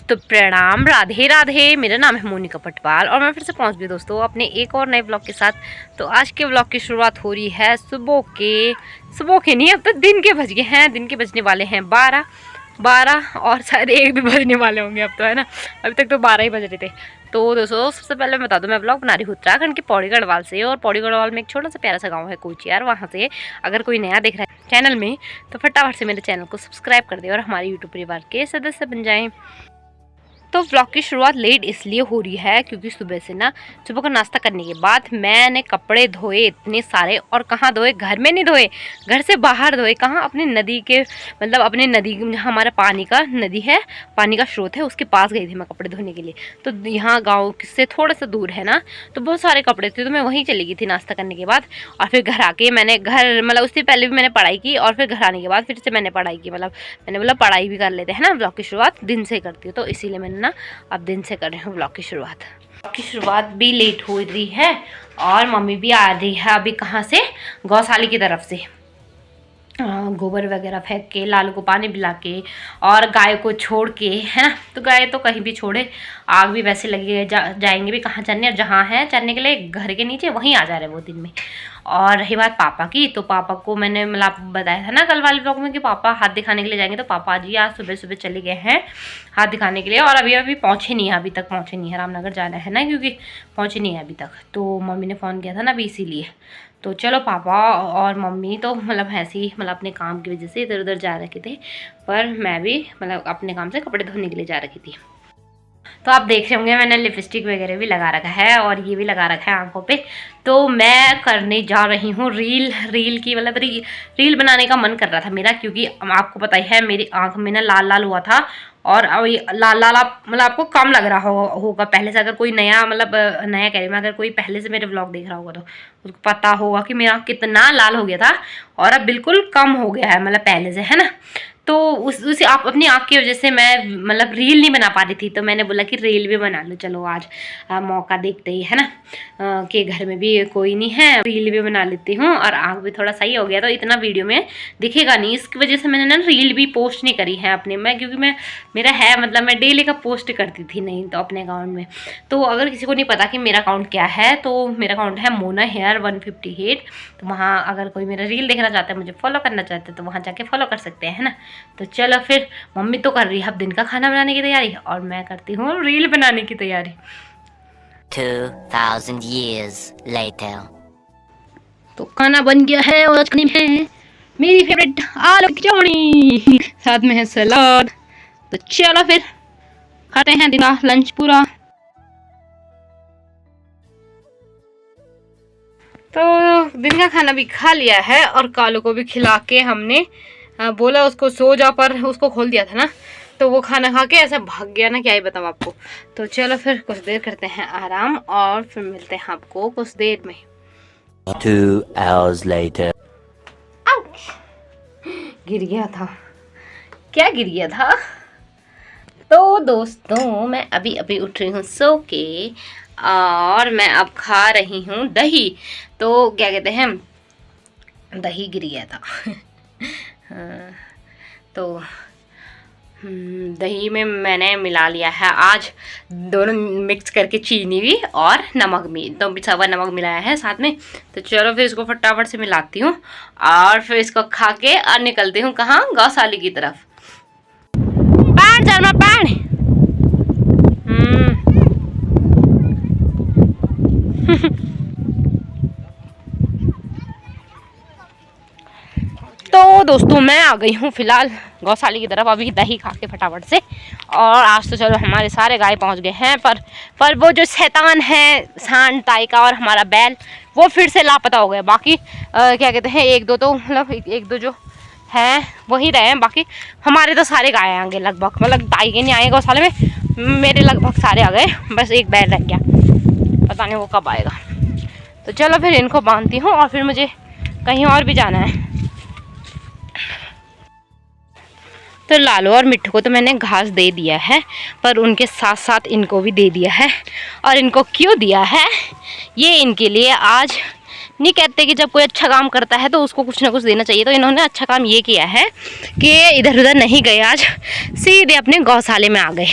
तो प्रणाम, राधे राधे। मेरा नाम है मोनिका पटवाल और मैं फिर से पहुंच गई दोस्तों अपने एक और नए ब्लॉग के साथ। तो आज के ब्लॉग की शुरुआत हो रही है सुबह के नहीं, अब तो दिन के बज गए हैं। दिन के बजने वाले हैं 12 और शायद 1 भी बजने वाले होंगे अब तो, है ना। अभी तक तो 12 ही बज रहे थे। तो दोस्तों सबसे पहले मैं बता दूं, मैं ब्लॉग बना रही हूँ उत्तराखंड के पौड़ी गढ़वाल से। और पौड़ी गढ़वाल में एक छोटा सा प्यारा सा गांव है कोचियार, वहाँ से। अगर कोई नया देख रहा है चैनल में तो फटाफट से मेरे चैनल को सब्सक्राइब कर दे और हमारे यूट्यूब परिवार के सदस्य बन जाएं। तो व्लॉग की शुरुआत लेट इसलिए हो रही है क्योंकि सुबह का नाश्ता करने के बाद मैंने कपड़े धोए इतने सारे। और कहाँ धोए, घर में नहीं धोए, घर से बाहर धोए। कहाँ, अपनी नदी के, मतलब अपने नदी जहाँ हमारा पानी का नदी है, पानी का स्रोत है, उसके पास गई थी मैं कपड़े धोने के लिए। तो यहाँ गाँव से थोड़ा सा दूर है ना, तो बहुत सारे कपड़े थे, तो मैं वहीं चली गई थी नाश्ता करने के बाद। और फिर घर आके मैंने मतलब उससे पहले भी मैंने पढ़ाई की और फिर घर आने के बाद फिर से मैंने पढ़ाई की। मतलब मैंने बोला पढ़ाई भी कर लेते हैं ना, ब्लॉग की शुरुआत दिन से करती हूँ, तो इसीलिए मैंने ना अब दिन से कर रही हूँ ब्लॉग की शुरुआत। ब्लॉग की शुरुआत भी लेट हो रही है और मम्मी भी आ रही है अभी कहाँ से, गौशाला की तरफ से। गोबर वगैरह फेंक के, लालू को पानी पिला के और गाय को छोड़ के, है ना। तो गाय तो कहीं भी छोड़े, आग भी वैसे लगी जाएंगे भी कहाँ चरने, और जहाँ है चरने के लिए घर के नीचे वहीं आ जा रहे वो दिन में। और रही बात पापा की, तो पापा को मैंने मतलब बताया था ना कल वाले ब्लॉग में कि पापा हाथ दिखाने के लिए जाएंगे। तो पापा जी आज सुबह सुबह चले गए हैं हाथ दिखाने के लिए और अभी पहुँचे नहीं है, अभी तक पहुँचे नहीं है। रामनगर जाना है ना, क्योंकि पहुँचे नहीं है अभी तक। तो मम्मी ने फ़ोन किया था ना अभी, इसीलिए। तो चलो पापा और मम्मी तो मतलब ऐसे ही, मतलब अपने काम की वजह से इधर उधर जा रखे थे, पर मैं भी मतलब अपने काम से कपड़े धोने के लिए जा रखी थी। तो आप देख रहे होंगे मैंने लिपस्टिक वगैरह भी लगा रखा है और ये भी लगा रखा है आंखों पे। तो मैं करने जा रही हूँ रील की, मतलब रील बनाने का मन कर रहा था मेरा, क्योंकि आपको पता ही है मेरी आंख में ना लाल लाल हुआ था। और अब ये लाल लाल मतलब आपको कम लग रहा होगा पहले से। अगर कोई नया, मतलब नया कह रही मैं, अगर कोई पहले से मेरे व्लॉग देख रहा होगा तो उसको पता होगा कि मेरा कितना लाल हो गया था और अब बिल्कुल कम हो गया है, मतलब पहले से, है ना। तो उस आप अपनी आँख की वजह से मैं मतलब रील नहीं बना पा रही थी। तो मैंने बोला कि रील भी बना लो, चलो आज मौका देखते ही, है ना, कि घर में भी कोई नहीं है, रील भी बना लेती हूँ। और आँख भी थोड़ा सही हो गया तो इतना वीडियो में दिखेगा नहीं, इसकी वजह से मैंने ना रील भी पोस्ट नहीं करी है अपने में, क्योंकि मेरा है, मतलब मैं डेली का पोस्ट करती थी नहीं तो अपने अकाउंट में। तो अगर किसी को नहीं पता कि मेरा अकाउंट क्या है, तो मेरा अकाउंट है मोना हेयर 158। तो वहाँ अगर कोई मेरा रील देखना चाहता है, मुझे फॉलो करना चाहता है, तो वहाँ जाके फॉलो कर सकते हैं, है ना। तो चलो फिर, मम्मी तो कर रही है अब दिन का खाना बनाने की तैयारी और मैं करती हूँ रील बनाने की तैयारी। 2000 years later. तो खाना बन गया है और आज खाने में है मेरी फेवरेट आलू की चटनी, साथ में है सलाद। तो चलो फिर खाते हैं दिन का लंच पूरा। तो दिन का खाना भी खा लिया है और कालू को भी खिला के हमने बोला उसको सो जा, पर उसको खोल दिया था ना, तो वो खाना खा के ऐसा भाग गया ना, क्या ही बताऊँ आपको। तो चलो फिर कुछ देर करते हैं आराम और फिर मिलते हैं आपको कुछ देर में। 2 hours later. गिर गया था, क्या गिर गया था। तो दोस्तों मैं अभी अभी उठ रही हूँ सो के और मैं अब खा रही हूँ दही। तो क्या कहते हैं, दही गिर गया था हाँ, तो दही में मैंने मिला लिया है आज दोनों मिक्स करके, चीनी भी और नमक भी, तो सवा नमक मिलाया है साथ में। तो चलो फिर इसको फटाफट से मिलाती हूँ और फिर इसको खा के और निकलती हूँ कहाँ, गौशाला की तरफ। पैर चलना पैर तो दोस्तों मैं आ गई हूँ फिलहाल गौशाला की तरफ अभी दही खा के फटाफट से। और आज तो चलो हमारे सारे गाय पहुँच गए हैं, पर वो जो शैतान है सांड ताई का और हमारा बैल, वो फिर से लापता हो गया। बाकी क्या कहते हैं, एक दो तो मतलब एक दो जो हैं वही रहे हैं, बाकी हमारे तो सारे गाय आएंगे लगभग, मतलब ताई के नहीं आए गौशाला में, मेरे लगभग सारे आ गए, बस एक बैल रह गया, पता नहीं वो कब आएगा। तो चलो फिर इनको बांधती हूँ और फिर मुझे कहीं और भी जाना है। तो लालू और मिट्ठू को तो मैंने घास दे दिया है, पर उनके साथ साथ इनको भी दे दिया है। और इनको क्यों दिया है, ये इनके लिए आज नहीं कहते कि जब कोई अच्छा काम करता है तो उसको कुछ ना कुछ देना चाहिए। तो इन्होंने अच्छा काम ये किया है कि इधर उधर नहीं गए, आज सीधे अपने गौशाले में आ गए।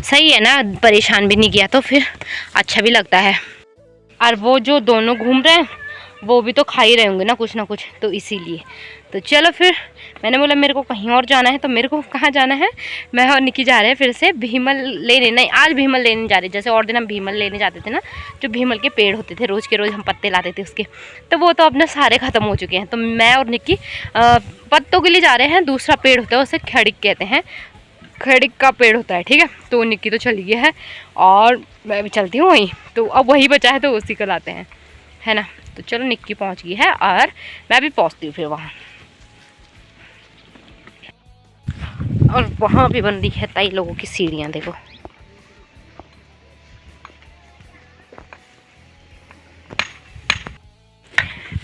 सही है ना, परेशान भी नहीं किया तो फिर अच्छा भी लगता है। और वो जो दोनों घूम रहे हैं वो भी तो खा ही रहे होंगे ना कुछ, तो इसीलिए। तो चलो फिर मैंने बोला मेरे को कहीं और जाना है, तो मेरे को कहाँ जाना है, मैं और निकी जा रहे हैं फिर से भीमल लेने। नहीं, आज भीमल लेने जा रहे, जैसे और दिन हम भीमल लेने जाते थे ना, जो भीमल के पेड़ होते थे, रोज़ के रोज़ हम पत्ते लाते थे उसके, तो वो तो अपने सारे ख़त्म हो चुके हैं। तो मैं और निकी पत्तों के लिए जा रहे हैं। दूसरा पेड़ होता है उसे खड़िक कहते हैं, खड़िक का पेड़ होता है, ठीक है। तो निकी तो चली गई है और मैं भी चलती हूँ वहीं, तो अब वही बचा है तो उसी को लाते हैं, है ना। तो चलो निक्की पहुंच गई है और मैं भी पहुंचती हूँ फिर वहाँ। और वहाँ भी बन रही है ताई लोगों की सीढ़ियाँ, देखो।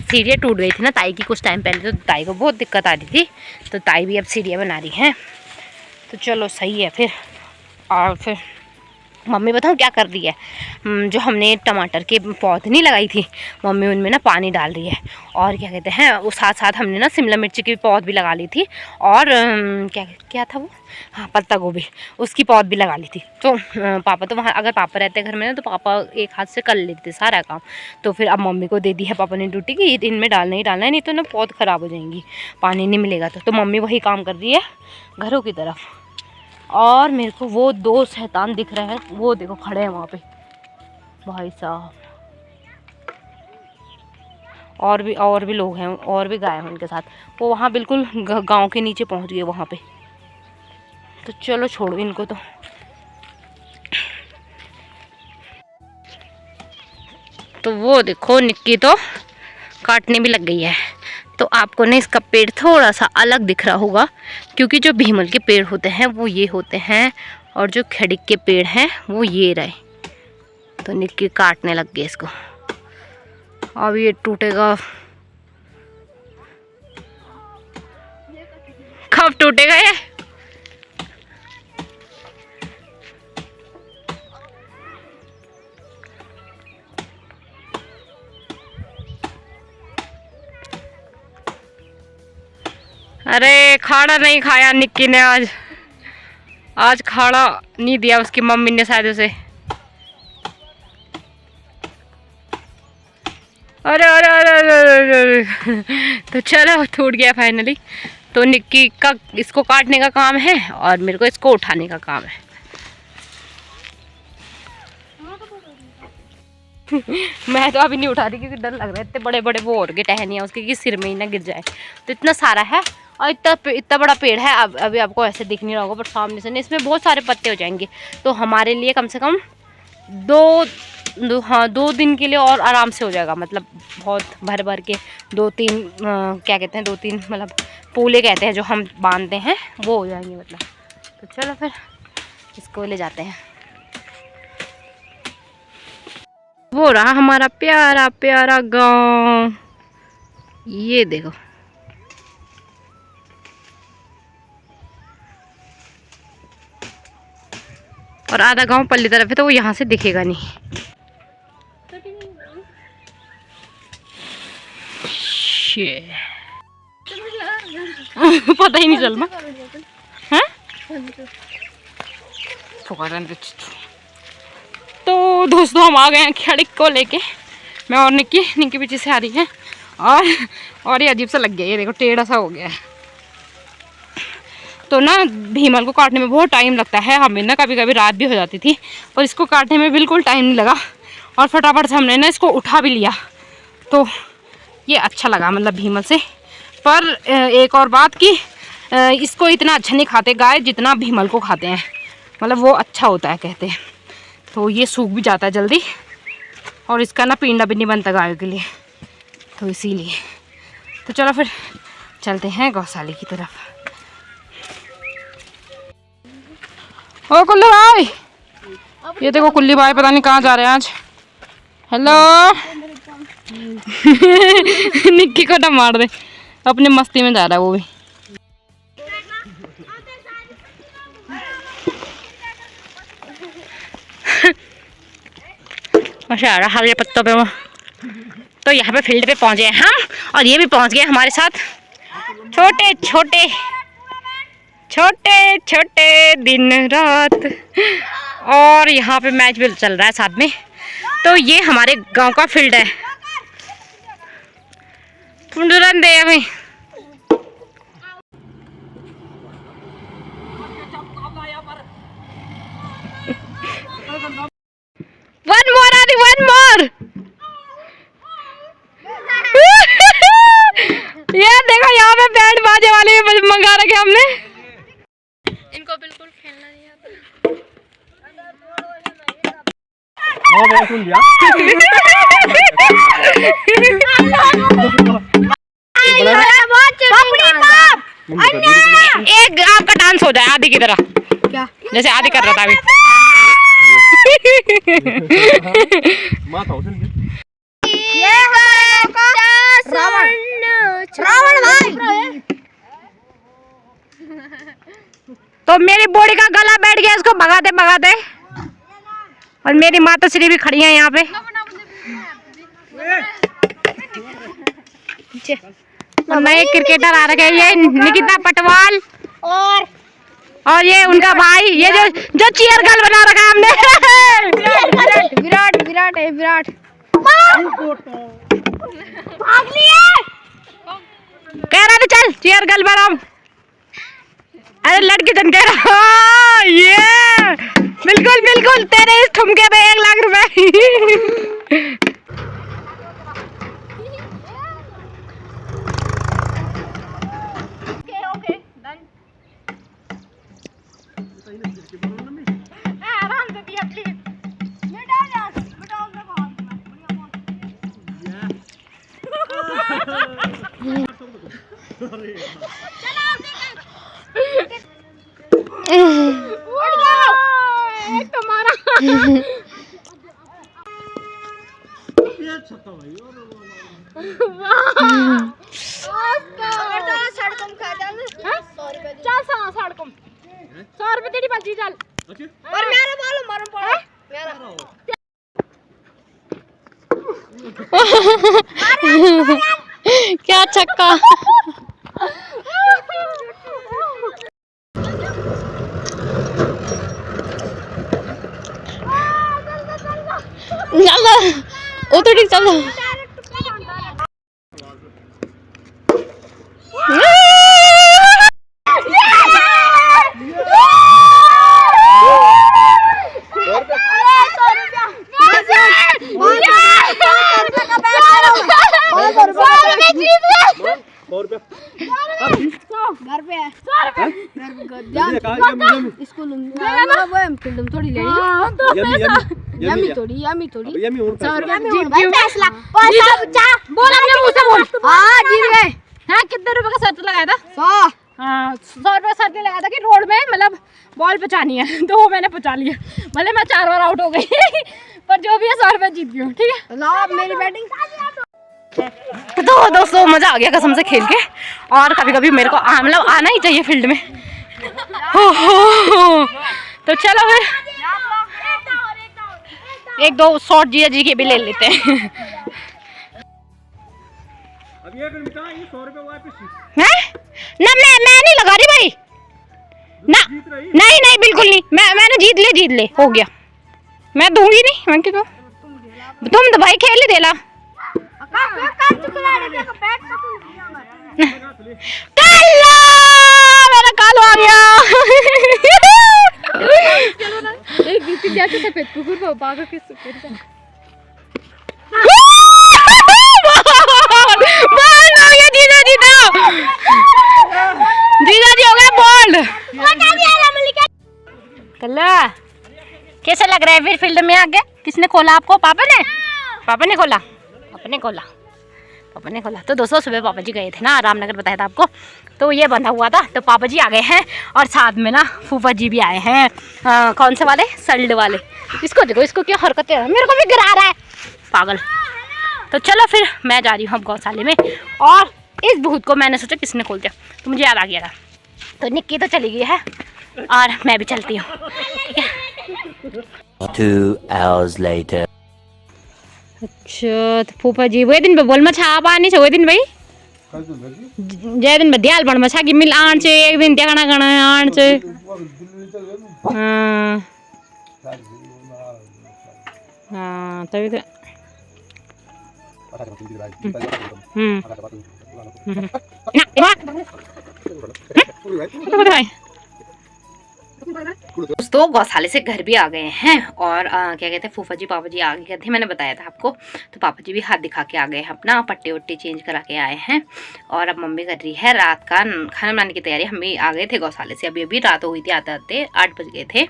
सीढ़ियाँ टूट गई थी ना ताई की कुछ टाइम पहले, तो ताई को बहुत दिक्कत आ रही थी, तो ताई भी अब सीढ़ियाँ बना रही हैं। तो चलो सही है फिर। और फिर मम्मी बताऊँ क्या कर रही है, जो हमने टमाटर के पौध नहीं लगाई थी, मम्मी उनमें ना पानी डाल रही है। और क्या कहते हैं, वो साथ साथ हमने ना शिमला मिर्ची की पौध भी लगा ली थी, और क्या क्या था वो, हाँ पत्ता गोभी, उसकी पौध भी लगा ली थी। तो पापा तो वहाँ, अगर पापा रहते घर में ना, तो पापा एक हाथ से कर लेते सारा काम। तो फिर अब मम्मी को दे दी है पापा ने ड्यूटी की, इनमें डालना ही डालना है, नहीं तो ना पौध ख़राब हो जाएंगी, पानी नहीं मिलेगा तो मम्मी वही काम कर रही है घरों की तरफ। और मेरे को वो दो शैतान दिख रहे हैं, वो देखो खड़े हैं वहाँ पे भाई साहब। और भी लोग हैं, और भी गाय हैं उनके साथ। वो वहाँ बिल्कुल गांव के नीचे पहुँच गए वहाँ पे। तो चलो छोड़ो इनको। तो वो देखो निक्की तो काटने भी लग गई है। तो आपको ना इसका पेड़ थोड़ा सा अलग दिख रहा होगा, क्योंकि जो भीमल के पेड़ होते हैं वो ये होते हैं, और जो खड़िक के पेड़ हैं वो ये रहे। तो निक्की काटने लग गई इसको, अब ये टूटेगा। कब टूटेगा ये? अरे खाड़ा नहीं खाया निक्की ने आज खाड़ा नहीं दिया उसकी मम्मी ने शायद उसे। अरे अरे अरे अरे अरे। तो चलो टूट गया फाइनली। तो निक्की का इसको काटने का काम है और मेरे को इसको उठाने का काम है। मैं तो अभी नहीं उठा रही क्योंकि डर लग रहा है, इतने बड़े बड़े वो और गए टहनियाँ उसके कि सिर में ही ना गिर जाए। तो इतना सारा है और इतना बड़ा पेड़ है। अब अभी आपको ऐसे दिख नहीं रहा होगा, बट सामने से इसमें बहुत सारे पत्ते हो जाएंगे। तो हमारे लिए कम से कम दो दिन के लिए और आराम से हो जाएगा। मतलब बहुत भर भर के 2-3 क्या कहते हैं, 2-3 मतलब पूले कहते हैं जो हम बांधते हैं, वो हो जाएंगे मतलब। तो चलो फिर इसको ले जाते हैं। वो रहा हमारा प्यारा प्यारा गांव, ये देखो। और आधा गांव पल्ली तरफ है तो वो यहाँ से दिखेगा नहीं। पता ही नहीं चल रहा है। तो दोस्तों हम आ गए हैं खड़िक को लेके, मैं और निक्की पीछे से आ रही है। और ये अजीब सा लग गया, ये देखो टेढ़ा सा हो गया है। तो ना भीमल को काटने में बहुत टाइम लगता है, हमें ना कभी कभी रात भी हो जाती थी, और इसको काटने में बिल्कुल टाइम नहीं लगा और फटाफट से हमने ना इसको उठा भी लिया। तो ये अच्छा लगा मतलब भीमल से। पर एक और बात कि इसको इतना अच्छा नहीं खाते गाय जितना भीमल को खाते हैं, मतलब वो अच्छा होता है कहते हैं। तो ये सूख भी जाता है जल्दी और इसका ना पिंडा भी नहीं बनता गायों के लिए, तो इसीलिए। तो चलो फिर चलते हैं गौशाले की तरफ। ओ कुल्ली भाई, ये देखो कुल्ली भाई पता नहीं कहाँ जा रहे हैं आज। हेलो। निक्की को ना मार दे, अपने मस्ती में जा रहा है वो भी। हरे पत्तों पे वो तो यहाँ पे फील्ड पे पहुँचे हैं हम, और ये भी पहुँच गए हमारे साथ। छोटे छोटे छोटे छोटे दिन रात, और यहाँ पे मैच भी चल रहा है साथ में। तो ये हमारे गांव का फील्ड है। पुंडरन दे हमें। वन मोर आदि, वन मोर। ये देखो यहाँ पे बैंड बाजे वाले मंगा रखे हमने। इनको बिल्कुल खेलना नहीं आता। बहुत सुन लिया। एक आपका डांस हो जाए आदि की तरह, क्या जैसे आदि कर रहा था अभी। रावण भाई, तो मेरी बॉडी का गला बैठ गया इसको भगाते भगाते, और मेरी माता श्री भी खड़ी है यहाँ पे। नए क्रिकेटर आ रखे हैं, ये निकिता पटवाल और ये उनका भाई, ये जो चीयर गर्ल बना रखा है हमने। विराट विराट है, विराट कह रहा था चल चीयर गर्ल बनाओ। अरे लड़की जन कह रहा, ये बिल्कुल बिल्कुल तेरे इस ठुमके पे 1 लाख रुपए। क्या छक्का। चलो वो तो ठीक, चलो थोड़ी ले यमी थोड़ी बोल अपने मुंह से बोल। हाँ जीत गए। हाँ कितने रुपए का शर्त लगाया था? 100। हाँ 100 रुपए शर्त लगाया था कि रोड में मतलब बॉल पहुंचानी है, तो वो मैंने पहुंचा लिया। भले मैं 4 बार आउट हो गई पर जो भी है 100 रुपए जीत गई। ठीक है लाओ मेरी बैटिंग। तो दोस्तों मजा आ गया कसम से खेल के, और कभी कभी मेरे को मतलब आना ही चाहिए फील्ड में। तो चलो फिर 1-2 शॉट जीजा जी के भी ले लेते हैं। अब ये ये 100 रुपए वापस ना मैं नहीं लगा रही भाई ना, नहीं नहीं बिल्कुल नहीं। मैंने जीत ले हो गया, मैं दूंगी नहीं। मैं क्यों, तुम तो भाई खेल ही देला। मेरा काल आ गया। एक जैसे सफेद कुकुर पागल के सफेद जीजा जी हो गए बोल्ड। कल्ला कैसा लग रहा है फिर फील्ड में आके? किसने खोला आपको? पापा ने खोला। पापा ने खोला। तो दोस्तों सुबह पापा जी गए थे ना रामनगर, बताया था आपको, तो ये बंधा हुआ था, तो पापा जी आ गए हैं, और साथ में ना फूफा जी भी आए हैं। कौन से वाले? सल्ड वाले। इसको देखो, इसको क्या हरकतें, मेरे को भी गिरा रहा है पागल। तो चलो फिर मैं जा रही हूँ अब गौशाले में, और इस भूत को मैंने सोचा किसने खोल दिया, तो मुझे याद आ गया था। तो निक्की तो चली गई है और मैं भी चलती हूँ, ठीक है। 2 hours later. अच्छा तो फूफा जी वही दिन पे बोल मछा आप आने से वही दिन भाई जय दिन बदियाल बन मछा की मिल आन से एक दिन देखना गना आन से हाँ हाँ तभी तो दोस्तों गौशाले से घर भी आ गए हैं और क्या कहते हैं फूफा जी पापा जी आ गए थे, मैंने बताया था आपको। तो पापा जी भी हाथ दिखा के आ गए हैं, अपना पट्टे वट्टे चेंज करा के आए हैं। और अब मम्मी कर रही है रात का खाना बनाने की तैयारी। हम भी आ गए थे गौशाले से, अभी अभी रात हो गई थी, आते आते 8 बज गए थे।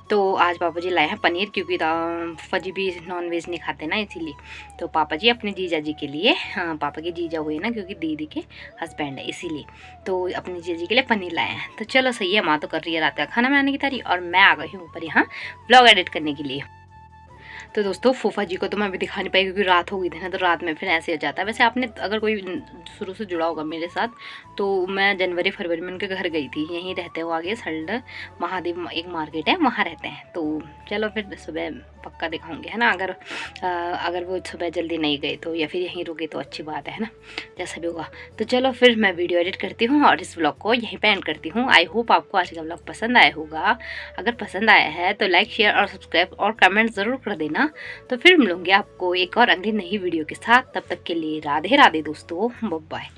तो आज पापा जी लाए हैं पनीर, क्योंकि फूफा जी भी नॉन वेज नहीं खाते ना, इसीलिए। तो पापा जी अपने जीजा जी के लिए, पापा के जीजा हुए ना, क्योंकि दीदी के हस्बैंड है इसीलिए, तो अपनी जीजा जी के लिए पनीर लाए हैं। तो चलो सही है, माँ तो कर रही है रात का खाना बनाने की तैयारी और मैं आ गई हूँ ऊपर यहाँ व्लॉग एडिट करने के लिए। तो दोस्तों फूफा जी को तो मैं अभी दिखा नहीं पाई, क्योंकि रात हो गई थी ना, तो रात में फिर ऐसे हो जाता है। वैसे आपने अगर कोई शुरू से जुड़ा होगा मेरे साथ, तो मैं जनवरी फरवरी में उनके घर गई थी, यहीं रहते हो आगे सल्ड महादेव एक मार्केट है, वहाँ रहते हैं। तो चलो फिर सुबह पक्का दिखाऊंगी, है ना। अगर वो सुबह जल्दी नहीं गए तो, या फिर यहीं रुके तो अच्छी बात है ना, जैसा भी होगा। तो चलो फिर मैं वीडियो एडिट करती हूँ और इस व्लॉग को यहीं पे एंड करती हूँ। आई होप आपको आज का व्लॉग पसंद आया होगा। अगर पसंद आया है तो लाइक शेयर और सब्सक्राइब और कमेंट ज़रूर कर देना। तो फिर मिलूंगी आपको एक और अगली नई वीडियो के साथ। तब तक के लिए राधे राधे दोस्तों, बाय बाय।